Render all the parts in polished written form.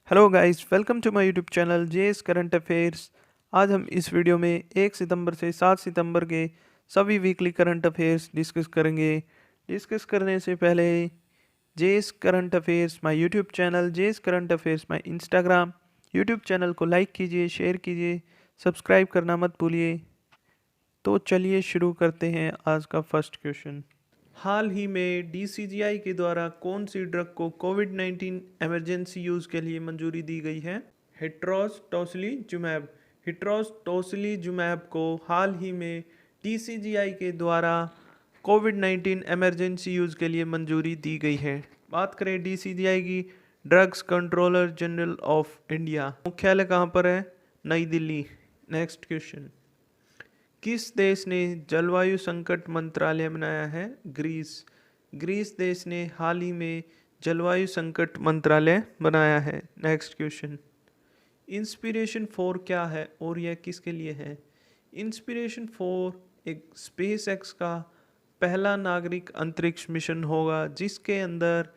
Hello guys, welcome to my YouTube channel JS current affairs. आज हम इस video में 1 सितंबर से 7 सितंबर के सभी वीकली करंट अफेयर्स डिस्कस करेंगे। डिस्कस करने से पहले JS current affairs my YouTube channel, JS current affairs my Instagram YouTube channel को लाइक कीजिए, शेयर कीजिए, सब्सक्राइब करना मत भूलिए। तो चलिए शुरू करते हैं आज का फर्स्ट क्वेश्चन। हाल ही में डीसीजीआई के द्वारा कौन सी ड्रग को कोविड-19 इमरजेंसी यूज़ के लिए मंजूरी दी गई है? हेट्रोस टोसिलीजुमैब। हेट्रोस टोसिलीजुमैब को हाल ही में डीसीजीआई के द्वारा कोविड-19 इमरजेंसी यूज़ के लिए मंजूरी दी गई है। बात करें डीसीजीआई की, drugs controller general of India, मुख्यालय कहाँ पर है? नई दिल्ली। Next question. किस देश ने जलवायु संकट मंत्रालय बनाया है? ग्रीस। ग्रीस देश ने हाल ही में जलवायु संकट मंत्रालय बनाया है। Next question. इंस्पिरेशन 4 क्या है और यह किसके लिए है? इंस्पिरेशन 4 एक स्पेस एक्स का पहला नागरिक अंतरिक्ष मिशन होगा जिसके अंदर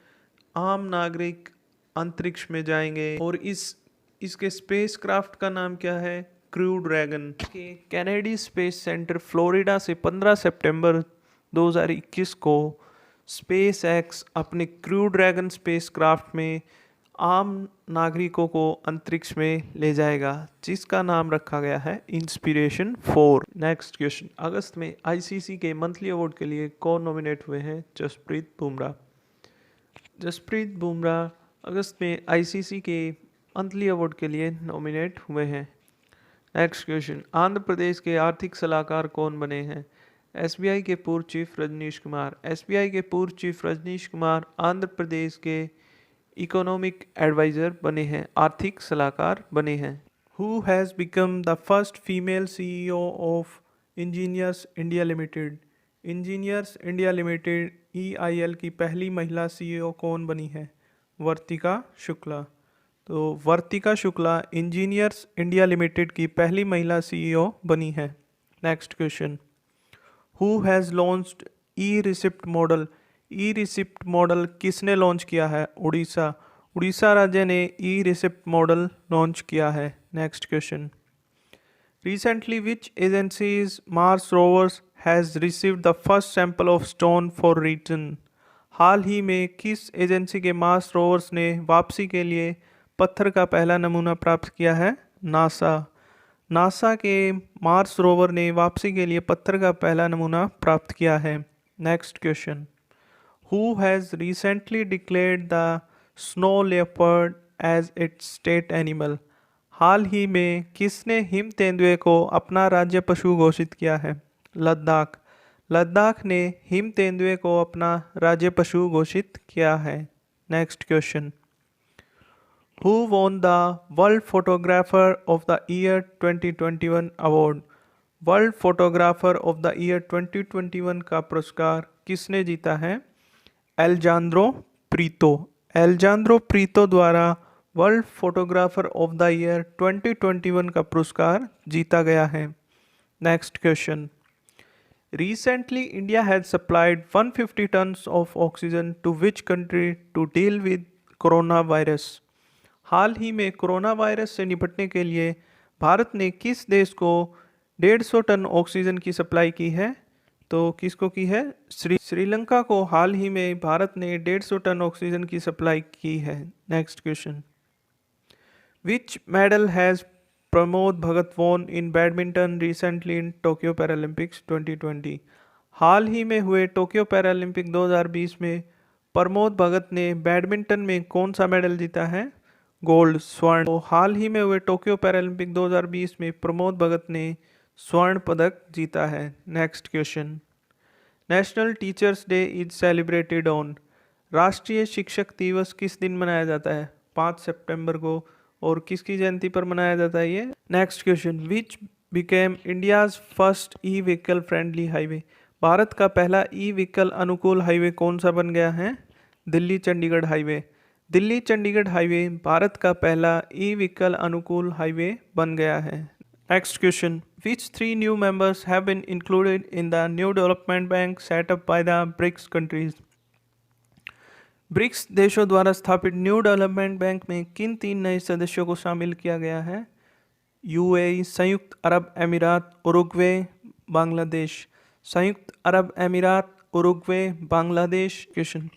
आम नागरिक अंतरिक्ष में जाएंगे और इसके स्पेस क्राफ्ट का नाम क्या है? Crew dragon. के कैनेडी स्पेस सेंटर फ्लोरिडा से 15 सितंबर 2021 को स्पेस एक्स अपने क्रू ड्रैगन स्पेस क्राफ्ट में आम नागरिकों को अंतरिक्ष में ले जाएगा जिसका नाम रखा गया है इंस्पिरेशन 4। Next question. अगस्त में आईसीसी के मंथली अवार्ड के लिए कौन नॉमिनेट हुए हैं? जसप्रीत बुमराह। जसप्रीत बुमराह अगस्त में आईसीसी के मंथली अवार्ड के लिए नॉमिनेट हुए हैं। Next question. आंध्र प्रदेश के आर्थिक सलाहकार कौन बने हैं? एसबीआई के पूर्व चीफ रजनीश कुमार। एसबीआई के पूर्व चीफ रजनीश कुमार आंध्र प्रदेश के इकोनॉमिक एडवाइजर बने हैं, आर्थिक सलाहकार बने हैं। Who has become the first female CEO of engineers India limited? Engineers India limited EIL की पहली महिला सीईओ कौन बनी है? वर्तिका शुक्ला। तो वर्तिका शुक्ला इंजीनियर्स इंडिया लिमिटेड की पहली महिला सीईओ बनी है। Next question. Who has launched E receipt model? E receipt model किसने लॉन्च किया है? उड़ीसा। उड़ीसा राज्य ने ई रिसिप्ट मॉडल लॉन्च किया है। Next question. Recently, which agency's Mars rovers has received the first sample of stone for return? हाल ही में किस एजेंसी के मार्स रोवर्स ने वापसी के लिए पत्थर का पहला नमूना प्राप्त किया है? नासा। नासा के मार्स रोवर ने वापसी के लिए पत्थर का पहला नमूना प्राप्त किया है। Next question. Who has recently declared the snow leopard as its state animal? हाल ही में किसने हिम तेंदुए को अपना राज्य पशु घोषित किया है? लद्दाख। लद्दाख ने हिम तेंदुए को अपना राज्य पशु घोषित किया है। Next question. Who won the world photographer of the year 2021 award? World photographer of the year 2021 का पुरस्कार किसने जीता है? एलजांद्रो प्रीतो। एलजांद्रो प्रीतो द्वारा world photographer of the year 2021 का पुरस्कार जीता गया है। Next question. Recently, India has supplied 150 tons of oxygen to which country to deal with coronavirus? हाल ही में कोरोना वायरस से निपटने के लिए भारत ने किस देश को 150 टन ऑक्सीजन की सप्लाई की है? तो किसको की है? श्रीलंका को हाल ही में भारत ने 150 टन ऑक्सीजन की सप्लाई की है। Next question. Which medal has Pramod Bhagat von in badminton recently in Tokyo Paralympics 2020? हाल ही में हुए टोक्यो पैरालंपिक 2020 में प्रमोद भगत ने बैडमिंटन में कौन सा मेडल जीता है? गोल्ड, स्वर्ण। तो हाल ही में हुए टोक्यो पैरालंपिक 2020 में प्रमोद भगत ने स्वर्ण पदक जीता है। Next question. National teachers day is celebrated on? राष्ट्रीय शिक्षक दिवस किस दिन मनाया जाता है? 5 सितंबर को। और किसकी जयंती पर मनाया जाता है ये? Next question. Which became India's first e vehicle friendly highway? Bharat का पहला ई व्हीकल अनुकूल हाईवे कौन सा बन गया है? दिल्ली चंडीगढ़ हाईवे। दिल्ली चंडीगढ़ हाईवे भारत का पहला ई व्हीकल अनुकूल हाईवे बन गया है। Next question. Which 3 new members have been included in the new development bank set up by the BRICS countries? BRICS देशों द्वारा स्थापित न्यू डेवलपमेंट बैंक में किन 3 नए सदस्यों को शामिल किया गया है? यूएई, संयुक्त Arab Amirat, Uruguay, Bangladesh. Sanyukt Arab Amirat, Uruguay, Bangladesh. Question,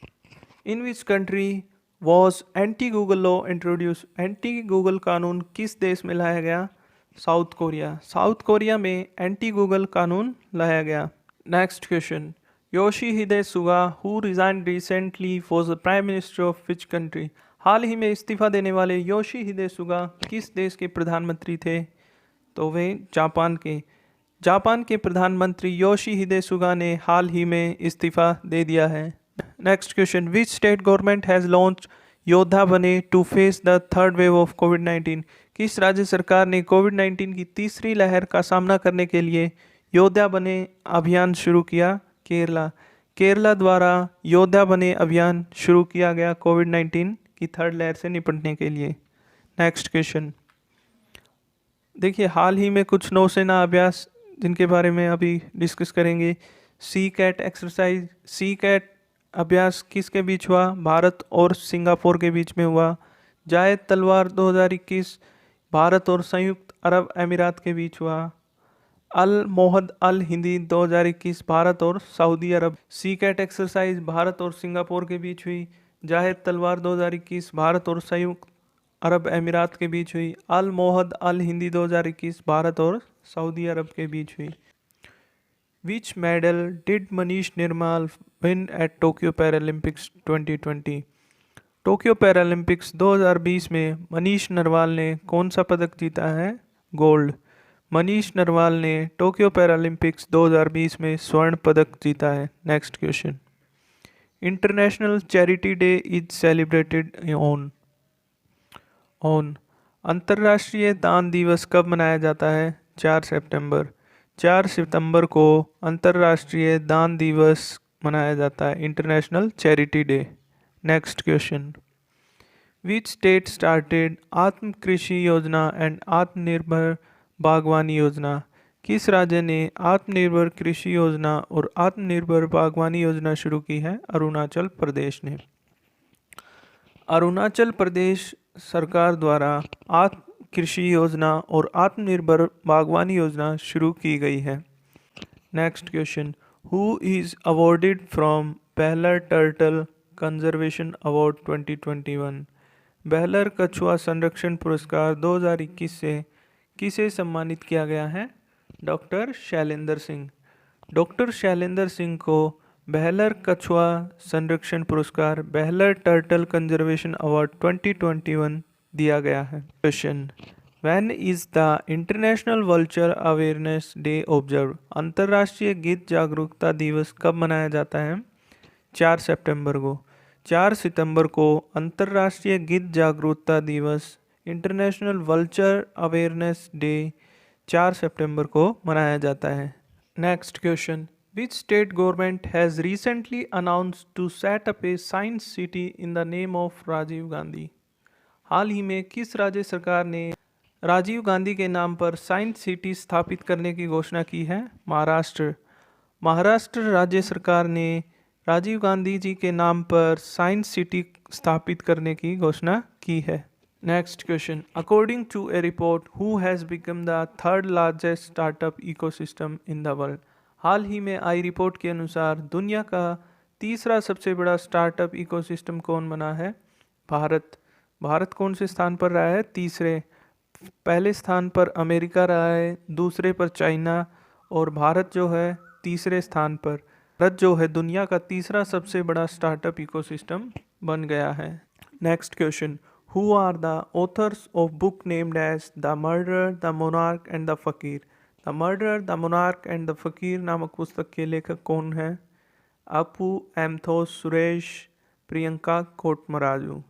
in which country was anti Google law introduce? Anti Google कानून किस देश में लाया गया? South Korea. साउथ कोरिया में एंटी गूगल कानून लाया गया। Next question, Yoshihide Suga who resigned recently was the prime minister of which country? हाल ही में इस्तीफा देने वाले योशीहिदे सुगा किस देश के प्रधानमंत्री थे? तो वे जापान के प्रधानमंत्री योशीहिदे सुगा ने हाल ही में इस्तीफा दे दिया है। Next question, which state government has launch Yoddha Bane to face the third wave of कोविड-19? किस राज्य सरकार ने कोविड-19 की तीसरी लहर का सामना करने के लिए योद्धा बने अभियान शुरू किया? केरला द्वारा योद्धा बने अभियान शुरू किया गया कोविड-19 की थर्ड लहर से निपटने के लिए। नेक्स्ट क्वेश्चन, देखिए हाल ही में कुछ नौसेना अभ्यास जिनके बारे में अभी डिस्कस करेंगे। सी कैट अभ्यास किसके बीच हुआ? भारत और सिंगापुर के बीच में हुआ। जायद तलवार 2021 भारत और संयुक्त अरब अमीरात के बीच हुआ। अल मोहद अल हिंदी 2021 भारत और सऊदी अरब। सी कैट एक्सरसाइज भारत और सिंगापुर के बीच हुई। जाहिद तलवार 2021 भारत और संयुक्त अरब अमीरात के बीच हुई। अल मोहद अल हिंदी 2021 भारत और सऊदी अरब के बीच हुई। Which medal did Manish Nirmal win at Tokyo Paralympics 2020? Tokyo Paralympics 2020 में मनीष नरवाल ने कौन सा पदक जीता है? गोल्ड। मनीष नरवाल ने टोक्यो पैरालंपिक्स 2020 में स्वर्ण पदक जीता है। Next question, international charity day is celebrated on अंतर्राष्ट्रीय दान दिवस कब मनाया जाता है? 4 सितंबर। 4 सितंबर को अंतर्राष्ट्रीय दान दिवस मनाया जाता है, international charity day. Next question, which state started आत्म कृषि योजना एंड आत्मनिर्भर बागवानी योजना? किस राज्य ने आत्मनिर्भर कृषि योजना और आत्मनिर्भर बागवानी योजना शुरू की है? अरुणाचल प्रदेश ने। अरुणाचल प्रदेश सरकार द्वारा आत्म कृषि योजना और आत्मनिर्भर बागवानी योजना शुरू की गई है। Next question, who is awarded from Behler turtle conservation award 2021? Behler कछुआ संरक्षण पुरस्कार 2021 से किसे सम्मानित किया गया है? डॉक्टर शैलेंद्र सिंह। डॉक्टर शैलेंद्र सिंह को बेहलर कछुआ संरक्षण पुरस्कार बेहलर टर्टल कंजर्वेशन अवार्ड 2021 दिया गया है। Question, when is the international vulture awareness day observe? अंतर्राष्ट्रीय गिद्ध जागरूकता दिवस कब मनाया जाता है? 4 सितंबर को। 4 सितंबर को अंतर्राष्ट्रीय गिद्ध जागरूकता दिवस, इंटरनेशनल वल्चर अवेयरनेस डे 4 सितंबर को मनाया जाता है। Next question, which state government has recently announced to set up a science city in the name of Rajiv Gandhi? हाल ही में किस राज्य सरकार ने राजीव गांधी के नाम पर साइंस सिटी स्थापित करने की घोषणा की है? महाराष्ट्र। महाराष्ट्र राज्य सरकार ने राजीव गांधी जी के नाम पर साइंस सिटी स्थापित करने की घोषणा की है। Next question, according to a report who has become the third largest startup ecosystem in the world? हाल ही में आई रिपोर्ट के अनुसार दुनिया का तीसरा सबसे बड़ा स्टार्टअप इकोसिस्टम कौन बना है? भारत। भारत कौन से स्थान पर रहा है? तीसरे। पहले स्थान पर अमेरिका रहा है, दूसरे पर चाइना, और भारत जो है तीसरे स्थान पर। भारत जो है दुनिया का तीसरा सबसे बड़ा स्टार्टअप इकोसिस्टम बन गया है। Next question, who are the authors of book named as the murderer, the monarch and the fakir? The murderer, the monarch and the fakir नामक पुस्तक के लेखक कौन है? अपू एमथोस सुरेश, प्रियंका कोटमराजू।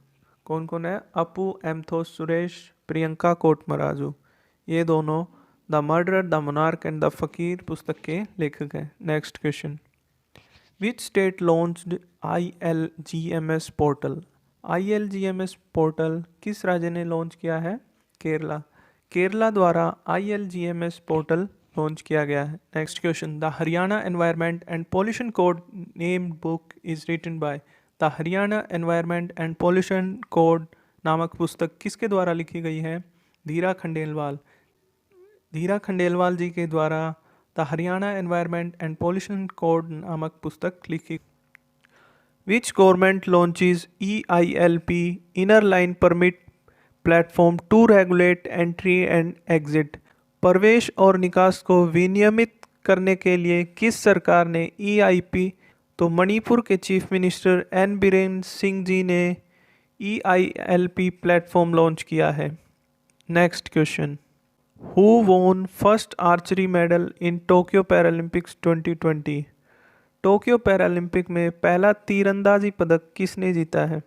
कौन कौन है? अपू एमथोस सुरेश, प्रियंका कोटमराजू। ये दोनों the murderer, the monarch and the फकीर पुस्तक के लेखक हैं। Next question, which state launched ILGMS portal? ILGMS portal किस राज्य ने लॉन्च किया है? केरला। केरला द्वारा ILGMS पोर्टल लॉन्च किया गया है। Next question, the Haryana environment and pollution code named book is written by? The Haryana environment and pollution code नामक पुस्तक किसके द्वारा लिखी गई है? धीरा खंडेलवाल। धीरा खंडेलवाल जी के द्वारा the Haryana environment and pollution code नामक पुस्तक लिखी। Which government launches EILP inner line permit platform to regulate entry and exit? प्रवेश और निकास को विनियमित करने के लिए किस सरकार ने EIP? तो मणिपुर के chief minister N Biren Singh ji ने EILP प्लेटफॉर्म लॉन्च किया है। Next question, who won first archery medal in Tokyo Paralympics 2020? Tokyo Paralympic में पहला तीरंदाजी पदक किसने जीता है?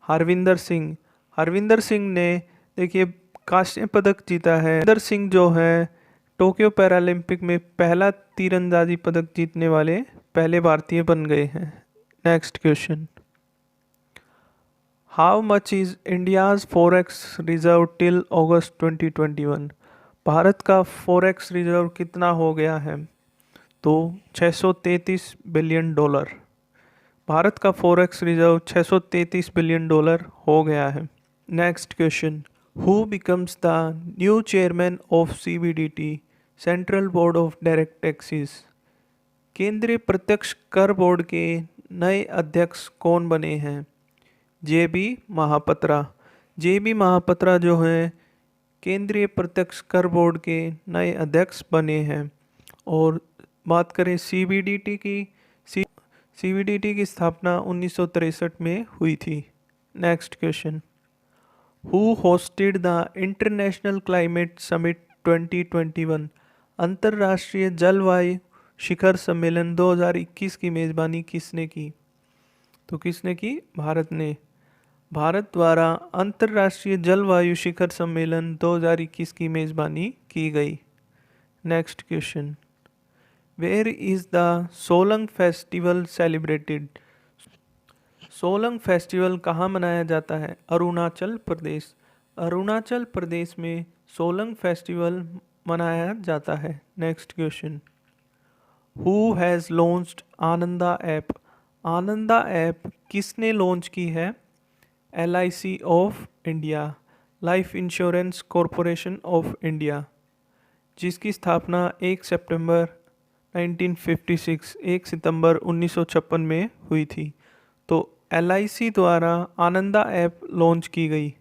हरविंदर सिंह। हरविंदर सिंह ने देखिए कांस्य पदक जीता है। हरविंदर सिंह जो है टोक्यो पैरालंपिक में पहला तीरंदाजी पदक जीतने वाले पहले भारतीय बन गए हैं। Next question, how much is India's forex reserve till August 2021? Bharat का फॉरेक्स रिजर्व कितना हो गया है? तो 633 बिलियन डॉलर। भारत का फॉरेक्स रिजर्व 633 बिलियन डॉलर हो गया है। Next question, who becomes the new chairman of CBDT central board of direct taxes? केंद्रीय प्रत्यक्ष कर बोर्ड के नए अध्यक्ष कौन बने हैं? JB महापात्रा। JB महापात्रा जो हैं केंद्रीय प्रत्यक्ष कर बोर्ड के नए अध्यक्ष बने हैं। और बात करें CBDT की, CBDT की स्थापना 1963 में हुई थी। Next question, who hosted the international climate summit 2021? अंतर्राष्ट्रीय जलवायु शिखर सम्मेलन 2021 की मेज़बानी किसने की? तो किसने की? भारत ने। भारत द्वारा अंतर्राष्ट्रीय जलवायु शिखर सम्मेलन 2021 की मेज़बानी की गई। Next question, where is the Solang festival celebrated? Solang festival कहाँ मनाया जाता है? अरुणाचल प्रदेश। अरुणाचल प्रदेश में सोलंग फेस्टिवल मनाया जाता है। Next question, who has launched Ananda app? Ananda app किसने लॉन्च की है? LIC of India, life insurance corporation of India, जिसकी स्थापना 1 सितंबर 1956 1 सितंबर 1956 में हुई थी। तो LIC द्वारा आनंदा ऐप लॉन्च की गई।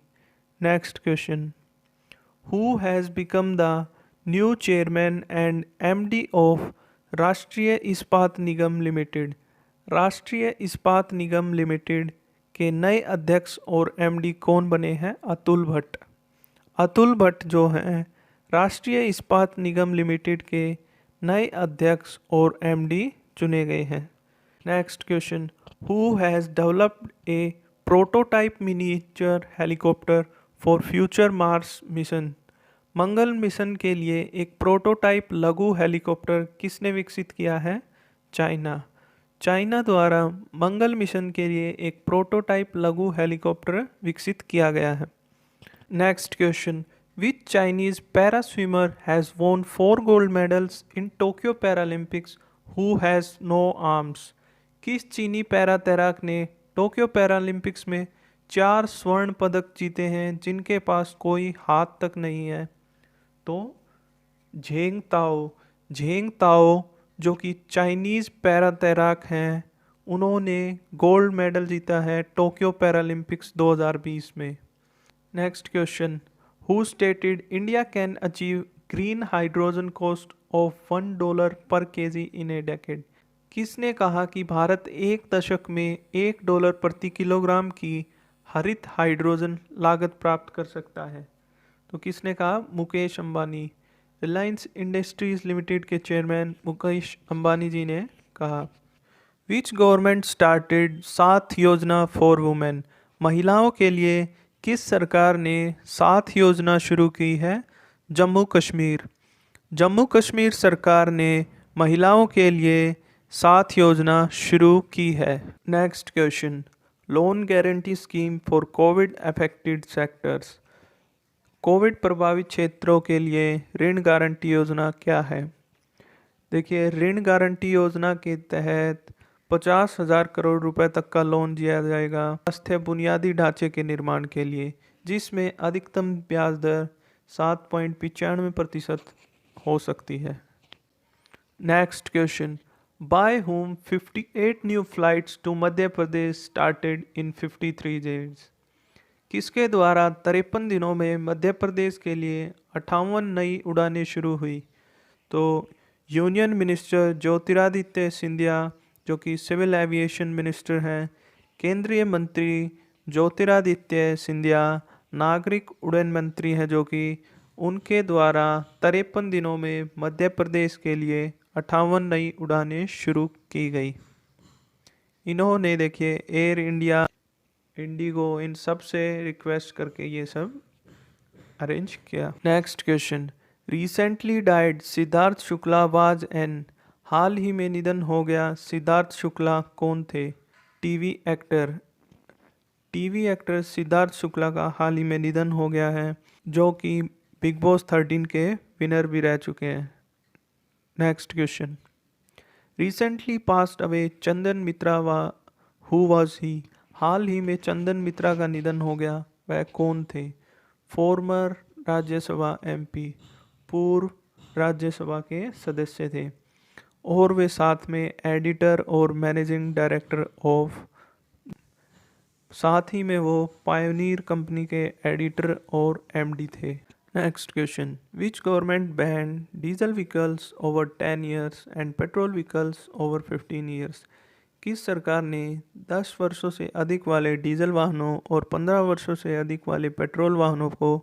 Next question, who has become the new chairman and MD of राष्ट्रीय इस्पात निगम लिमिटेड? राष्ट्रीय इस्पात निगम लिमिटेड के नए अध्यक्ष और MD कौन बने हैं? अतुल भट्ट। अतुल भट्ट जो हैं राष्ट्रीय इस्पात निगम लिमिटेड के नए अध्यक्ष और MD चुने गए हैं। Next question, who has developed A prototype miniature helicopter for future Mars mission? Mangal mission के लिए एक प्रोटोटाइप लघु हेलीकॉप्टर किसने विकसित किया है? चाइना। चाइना द्वारा मंगल मिशन के लिए एक प्रोटोटाइप लघु हेलीकॉप्टर विकसित किया गया है। Next question, which Chinese para swimmer has won 4 gold medals in Tokyo Paralympics who has no arms? किस चीनी पैरा तैराक ने टोक्यो पैरालंपिक्स में 4 स्वर्ण पदक जीते हैं जिनके पास कोई हाथ तक नहीं है? तो झेंग ताओ। झेंग ताओ जो कि चाइनीज़ पैरा तैराक हैं, उन्होंने गोल्ड मेडल जीता है टोक्यो पैरालंपिक्स 2020 में। Next question, who stated India can achieve green hydrogen cost of $1 पर kg इन ए डेकेड? किसने कहा कि भारत एक दशक में $1 प्रति किलोग्राम की हरित हाइड्रोजन लागत प्राप्त कर सकता है? तो किसने कहा? मुकेश अंबानी। रिलायंस इंडस्ट्रीज लिमिटेड के चेयरमैन मुकेश अंबानी जी ने कहा। विच गवर्नमेंट स्टार्टेड साथ योजना फॉर वुमेन? महिलाओं के लिए किस सरकार ने साथ योजना शुरू की है? जम्मू कश्मीर। जम्मू कश्मीर सरकार ने महिलाओं के लिए साथ योजना शुरू की है। Next question, loan guarantee scheme for Covid affected sectors? Covid प्रभावित क्षेत्रों के लिए ऋण गारंटी योजना क्या है? देखिए, ऋण गारंटी योजना के तहत 50,000 करोड़ रुपए तक का लोन दिया जाएगा स्वास्थ्य बुनियादी ढांचे के निर्माण के लिए, जिसमें अधिकतम ब्याज दर 7.95% हो सकती है। Next question, by whom 58 new flights to Madhya Pradesh started in 53 days. किसके द्वारा 53 दिनों में मध्य प्रदेश के लिए 58 नई उड़ानें शुरू हुई? तो यूनियन मिनिस्टर ज्योतिरादित्य सिंधिया जो कि सिविल एविएशन मिनिस्टर हैं, केंद्रीय मंत्री ज्योतिरादित्य सिंधिया नागरिक उड्डयन मंत्री हैं जो कि उनके द्वारा 53 दिनों में मध्य प्रदेश के लिए 58 नई उड़ानें शुरू की गई। इन्होंने देखिए एयर इंडिया, इंडिगो, इन सब से रिक्वेस्ट करके ये सब अरेंज किया। Next question, recently died Siddharth Shukla was an. हाल ही में निधन हो गया सिद्धार्थ शुक्ला कौन थे? TV actor. TV actor Siddharth Shukla का हाल ही में निधन हो गया है, जो कि बिग बॉस 13 के विनर भी रह चुके हैं। Next question, recently passed away Chandan Mitra who was he. हाल ही में चंदन मित्रा का निधन हो गया, वह कौन थे? फॉर्मर राज्यसभा एमपी, पूर्व राज्यसभा के सदस्य थे, और वे साथ में एडिटर और मैनेजिंग डायरेक्टर ऑफ, साथ ही में वो पायोनियर कंपनी के एडिटर और एमडी थे। Next question, which government ban diesel vehicles over 10 years and petrol vehicles over 15 years. किस सरकार ने 10 वर्षों से अधिक वाले डीजल वाहनों और 15 वर्षों से अधिक वाले पेट्रोल वाहनों को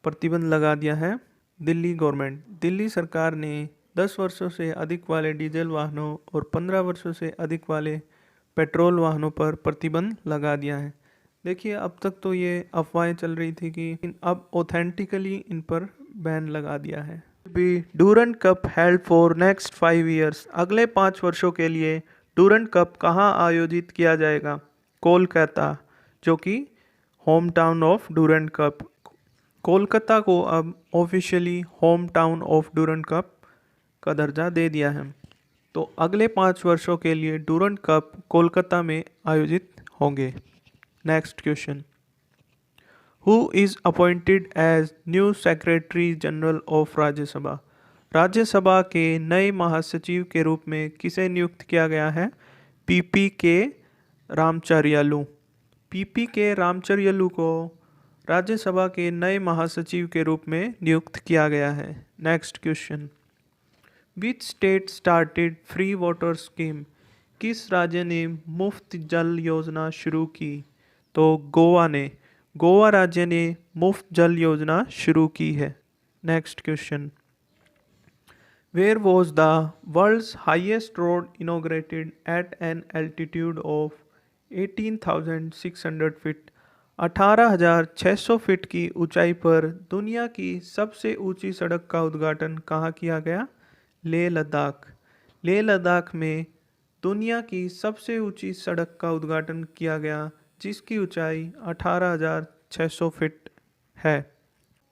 प्रतिबंध लगा दिया है? दिल्ली गवर्नमेंट। दिल्ली सरकार ने 10 वर्षों से अधिक वाले डीजल वाहनों और 15 वर्षों से अधिक वाले पेट्रोल वाहनों पर प्रतिबंध लगा दिया है। देखिए अब तक तो ये अफवाहें चल रही थी कि अब ऑथेंटिकली इन पर बैन लगा दिया है। Be Durand cup held for next 5 years. अगले 5 वर्षों के लिए डूरंट कप कहाँ आयोजित किया जाएगा? कोलकाता, जो कि home town of Durand cup. Kolkata को अब officially home town of Durand cup का दर्जा दे दिया है। तो अगले 5 वर्षों के लिए डूरंट कप कोलकाता में आयोजित होंगे। Next question, who is appointed as new secretary general of Rajya Sabha. Rajya Sabha के नए महासचिव के रूप में किसे नियुक्त किया गया है? पीपी के रामचरियालू। पीपी के रामचरियालू को राज्यसभा के नए महासचिव के रूप में नियुक्त किया गया है। Next question, which state started free water scheme. किस राज्य ने मुफ्त जल योजना शुरू की? तो गोवा ने। गोवा राज्य ने मुफ्त जल योजना शुरू की है। Next question, where was the world's highest road inaugurated at an altitude of 18,600 feet. 18,600 feet की ऊंचाई पर दुनिया की सबसे ऊंची सड़क का उद्घाटन कहाँ किया गया? लेह लद्दाख। लेह लद्दाख में दुनिया की सबसे ऊंची सड़क का उद्घाटन किया गया, जिसकी ऊंचाई 18,600 फीट है।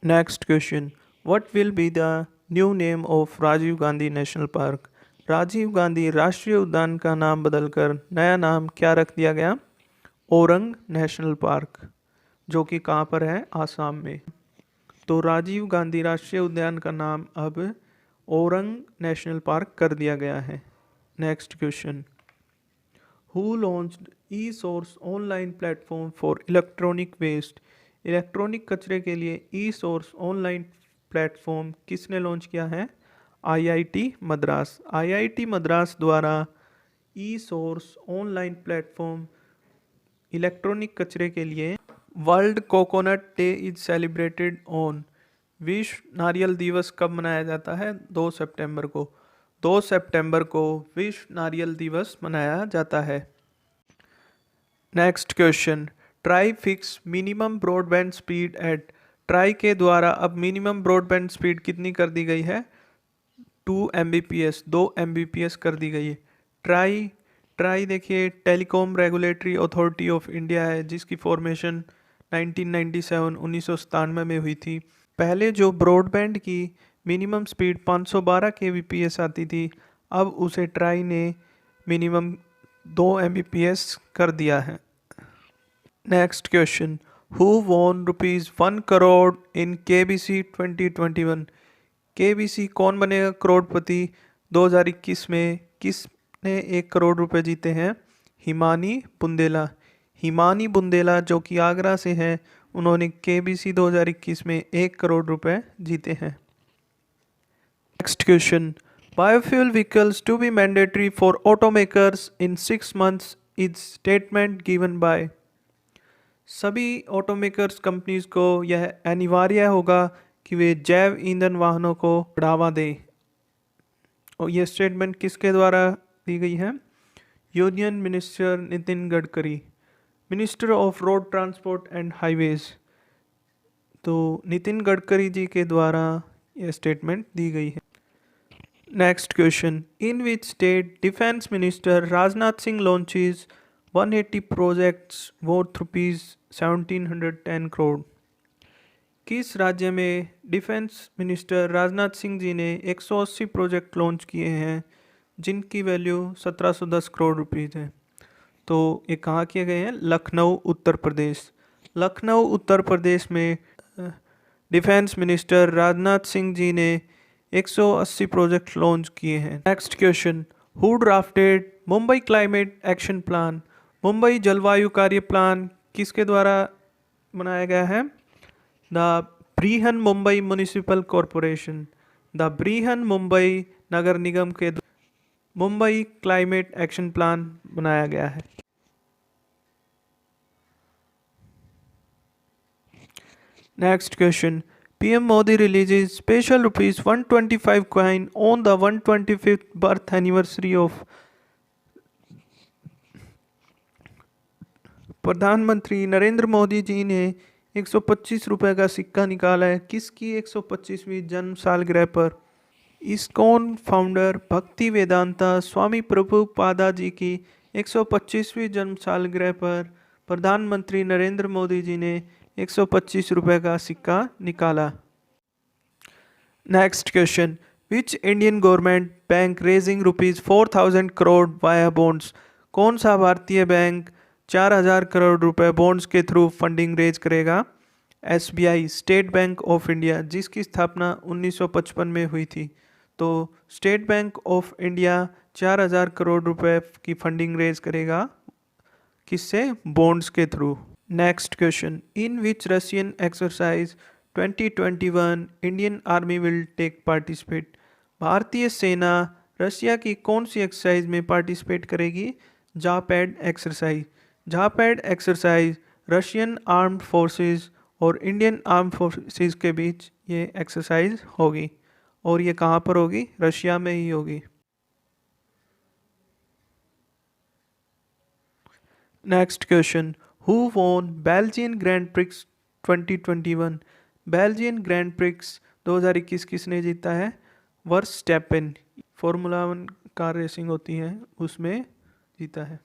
Next question, what will be the new name of Rajiv Gandhi national park. Rajiv Gandhi राष्ट्रीय उद्यान का नाम बदलकर नया नाम क्या रख दिया गया? ओरंग नेशनल पार्क, जो कि कहाँ पर है? आसाम में। तो राजीव गांधी राष्ट्रीय उद्यान का नाम अब ओरंग नेशनल पार्क कर दिया गया है। Next question, who launched e source online platform for electronic waste. Electronic कचरे के लिए ई सोर्स ऑनलाइन प्लेटफॉर्म किसने लॉन्च किया है? आईआईटी मद्रास। आईआईटी मद्रास द्वारा e source online platform electronic कचरे के लिए। World coconut day is celebrated on. विश्व नारियल दिवस कब मनाया जाता है? 2 सितंबर को। 2 सितंबर को विश्व नारियल दिवस मनाया जाता है। Next question, try fix minimum broadband speed at. Try के द्वारा अब मिनिमम ब्रॉडबैंड स्पीड कितनी कर दी गई है? 2 Mbps, 2 Mbps कर दी गई है। ट्राई देखिए telecom regulatory authority of India है, जिसकी फॉर्मेशन 1997 में हुई थी। पहले जो ब्रॉडबैंड की मिनिमम स्पीड 512 kbps आती थी, अब उसे ट्राई ने मिनिमम 2 Mbps कर दिया है। Next question, who won ₹1 crore in KBC 2021? KBC कौन बनेगा करोड़पति 2021 में? किसने 1 करोड़ रुपए जीते हैं? हिमानी बुंदेला। हिमानी बुंदेला जो कि आगरा से हैं, उन्होंने KBC 2021 में 1 करोड़ रुपए जीते हैं। Next question, biofuel vehicles to be mandatory for automakers in 6 months is statement given by? सभी ऑटोमेकर्स कंपनीज को यह अनिवार्य होगा कि वे जैव ईंधन वाहनों को बढ़ावा दें। और यह स्टेटमेंट किसके द्वारा दी गई है? Union minister Nitin Gadkari, minister of road transport and highways. तो नितिन गडकरी जी के द्वारा यह स्टेटमेंट दी गई है। Next question, in which state defence minister Rajnath Singh launches 180 projects worth ₹1710 crore? किस राज्य में डिफेंस मिनिस्टर राजनाथ सिंह जी ने 180 प्रोजेक्ट लॉन्च किए हैं जिनकी वैल्यू 1710 करोड़ रुपीज़ है? तो ये कहाँ किए गए हैं? लखनऊ उत्तर प्रदेश। लखनऊ उत्तर प्रदेश में डिफेंस मिनिस्टर राजनाथ सिंह जी ने 180 प्रोजेक्ट लॉन्च किए हैं। Next question, who drafted Mumbai climate action plan? Mumbai जलवायु कार्य प्लान किसके द्वारा बनाया गया है? The Brihan Mumbai municipal corporation. The Brihan Mumbai नगर निगम के मुंबई क्लाइमेट एक्शन प्लान बनाया गया है। Next question, PM Modi releases special ₹125 coin on the 125th birth anniversary of? प्रधानमंत्री नरेंद्र मोदी जी ने 125 रुपए का सिक्का निकाला है किसकी 125वीं जन्म सालगिरह पर? इस्कॉन फाउंडर भक्ति वेदांता स्वामी प्रभुपादा जी की 125वीं जन्म सालगिरह पर प्रधानमंत्री नरेंद्र मोदी जी ने 125 रुपए का सिक्का निकाला। Next question, which Indian government bank raising ₹4,000 crore via bonds? कौन सा भारतीय बैंक 4,000 करोड़ रुपए बॉन्ड्स के थ्रू फंडिंग रेज करेगा? SBI, state bank of India, जिसकी स्थापना 1955 में हुई थी। तो state bank of India 4,000 crore रुपए की फंडिंग रेज करेगा किससे? बॉन्ड्स के through. Next question, in which Russian exercise 2021 Indian army will take participate? भारतीय सेना रशिया की कौन सी एक्सरसाइज में पार्टिसिपेट करेगी? Zapad exercise. Zapad exercise Russian armed forces और इंडियन आर्म्ड फोर्सेस के बीच ये एक्सरसाइज होगी और ये कहाँ पर होगी? रशिया में ही होगी। Next question, who won Belgian grand prix 2021? Belgian grand prix 2021 किसने जीता है? वर्स्टैपेन, फॉर्मूला 1 कार रेसिंग होती है उसमें जीता है।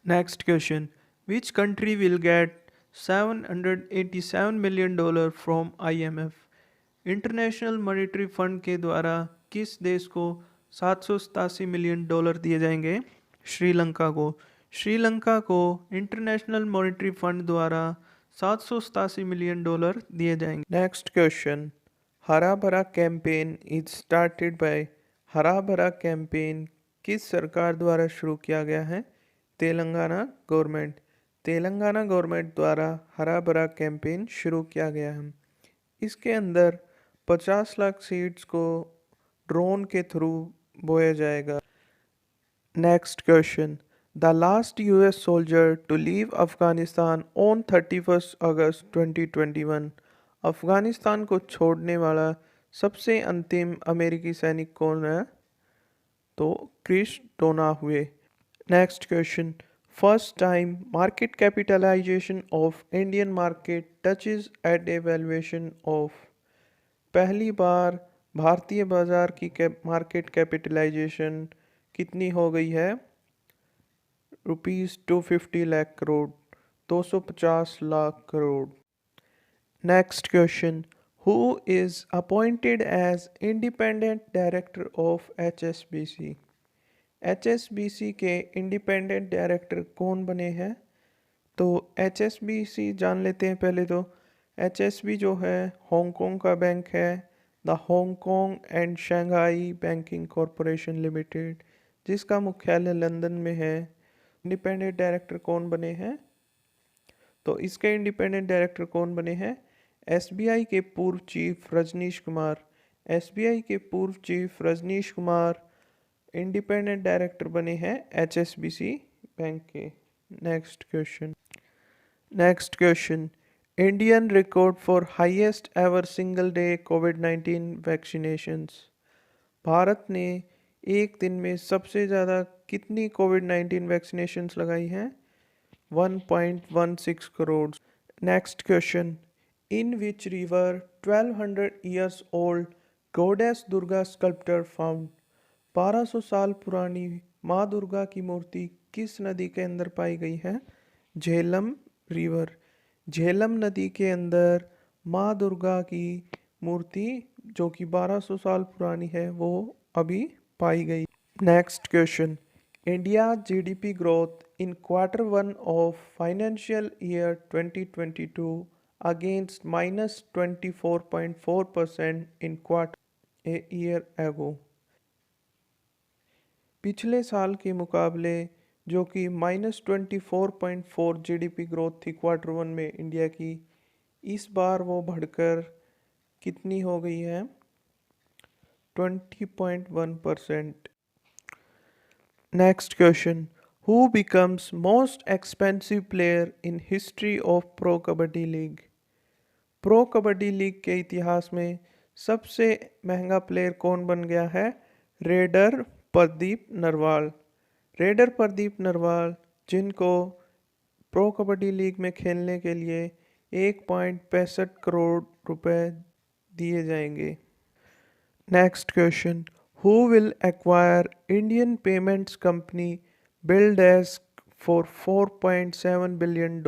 Next question, which country will get $787 million from IMF? International monetary fund के द्वारा किस देश को $787 मिलियन दिए जाएंगे? श्रीलंका को। श्रीलंका को इंटरनेशनल मॉनेटरी फंड द्वारा $787 मिलियन दिए जाएंगे। नेक्स्ट क्वेश्चन, हरा भरा कैंपेन इज स्टार्टेड बाय? हरा भरा कैंपेन किस सरकार द्वारा शुरू किया गया है? तेलंगाना गवर्नमेंट। तेलंगाना गवर्नमेंट द्वारा हरा भरा कैंपेन शुरू किया गया है। इसके अंदर 50 लाख सीड्स को ड्रोन के थ्रू बोया जाएगा। Next question, the last US soldier to leave Afghanistan on 31 August 2021? Afghanistan को छोड़ने वाला सबसे अंतिम अमेरिकी सैनिक कौन है? तो Chris Donahue. Next question, first time market capitalization of Indian market touches at a valuation of? पहली बार भारतीय बाजार की मार्केट कैपिटलाइजेशन कितनी हो गई है? ₹250 lakh crore, 250 lakh crore. Next question, who is appointed as independent director of HSBC? HSBC के इंडिपेंडेंट डायरेक्टर कौन बने हैं? तो HSBC जान लेते हैं पहले तो। HSB जो है हांगकांग का बैंक है, the Hong Kong and Shanghai banking corporation limited, जिसका मुख्यालय लंदन में है। इंडिपेंडेंट डायरेक्टर कौन बने हैं? तो इसके इंडिपेंडेंट डायरेक्टर कौन बने हैं? SBI के पूर्व चीफ रजनीश कुमार। SBI के पूर्व chief Rajnish Kumar independent director बने हैं HSBC बैंक के। Next question Indian record for highest ever single day कोविड-19 वैक्सीनेशंस। भारत ने एक दिन में सबसे ज़्यादा कितनी कोविड-19 वैक्सीनेशंस लगाई हैं? 1.16 crore. Next question in which river 1200 years old goddess Durga sculpture found. 1200 साल पुरानी माँ दुर्गा की मूर्ति किस नदी के अंदर पाई गई है? झेलम रिवर। झेलम नदी के अंदर माँ दुर्गा की मूर्ति जो कि 1200 साल पुरानी है वो अभी पाई गई। Next question India GDP growth in Q1 of financial year 2022 against -24.4% in quarter a year ago. पिछले साल के मुकाबले जो कि -24.4 GDP ग्रोथ थी Q1 में इंडिया की, इस बार वो बढ़कर कितनी हो गई है? 20.1%। Next question who becomes most expensive player in history of pro kabaddi league. Pro kabaddi league के इतिहास में सबसे महंगा प्लेयर कौन बन गया है? रेडर प्रदीप नरवाल। रेडर प्रदीप नरवाल जिनको प्रो कबड्डी लीग में खेलने के लिए 1.65 करोड़ रुपए दिए जाएंगे। Next question who will acquire Indian payments company BillDesk for $4.7 billion.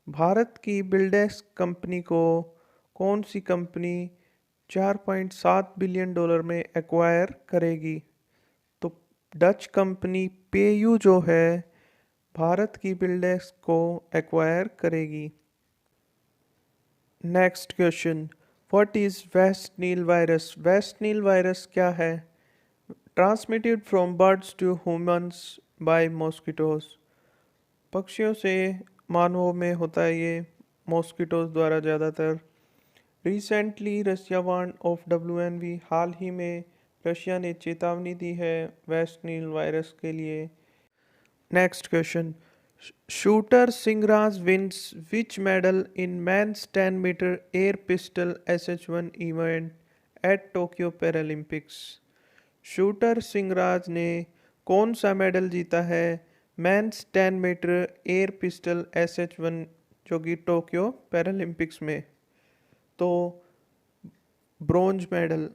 Bharat की बिलडेस्क कंपनी को कौन सी कंपनी $4.7 बिलियन में एक्वायर करेगी? तो डच कंपनी पेयू जो है भारत की बिलडेस्क को एक्वायर करेगी। Next question what is West Nile virus. West Nile virus क्या है? Transmitted from birds to humans by mosquitoes. पक्षियों से मानवों में होता है ये मॉस्किटोज द्वारा ज़्यादातर। Recently Russia warn of WNV। हाल ही में रशिया ने चेतावनी दी है वेस्ट नील वायरस के लिए। Next question shooter Singhraj wins which medal in men's 10 metre air pistol SH1 event at Tokyo Paralympics. Shooter Singhraj ने कौन सा मेडल जीता है men's 10 metre air pistol SH1 जो कि टोक्यो पैरालंपिक्स में? तो ब्रोंज मेडल।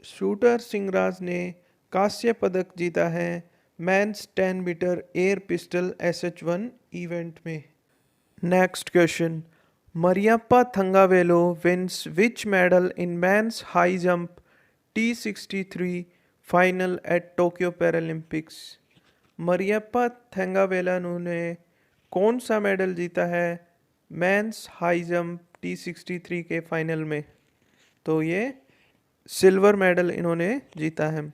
शूटर सिंगराज ने कांस्य पदक जीता है men's 10 metre air pistol SH1 event में। Next question Mariyappan Thangavelu wins which medal in men's high jump T63 final at Tokyo Paralympics. Mariyappan Thangavelu ने कौन सा मेडल जीता है मेंस हाई जंप T63 के फाइनल में? तो ये सिल्वर मेडल इन्होंने जीता है।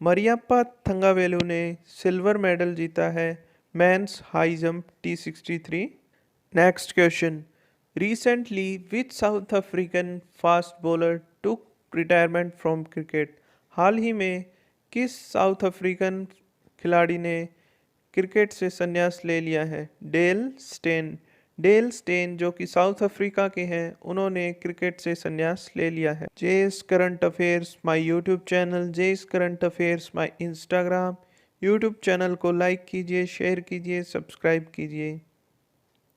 मरियप्पा थंगावेलु ने सिल्वर मेडल जीता है men's high jump T63। Next question recently which South African fast bowler took retirement from cricket. हाल ही में किस साउथ अफ्रीकन खिलाड़ी ने क्रिकेट से संन्यास ले लिया है? Dale Steyn. डेल स्टेन जो कि साउथ अफ्रीका के हैं उन्होंने क्रिकेट से संन्यास ले लिया है। Jess current affairs my YouTube channel, Jess current affairs my Instagram YouTube channel को लाइक कीजिए, शेयर कीजिए, सब्सक्राइब कीजिए।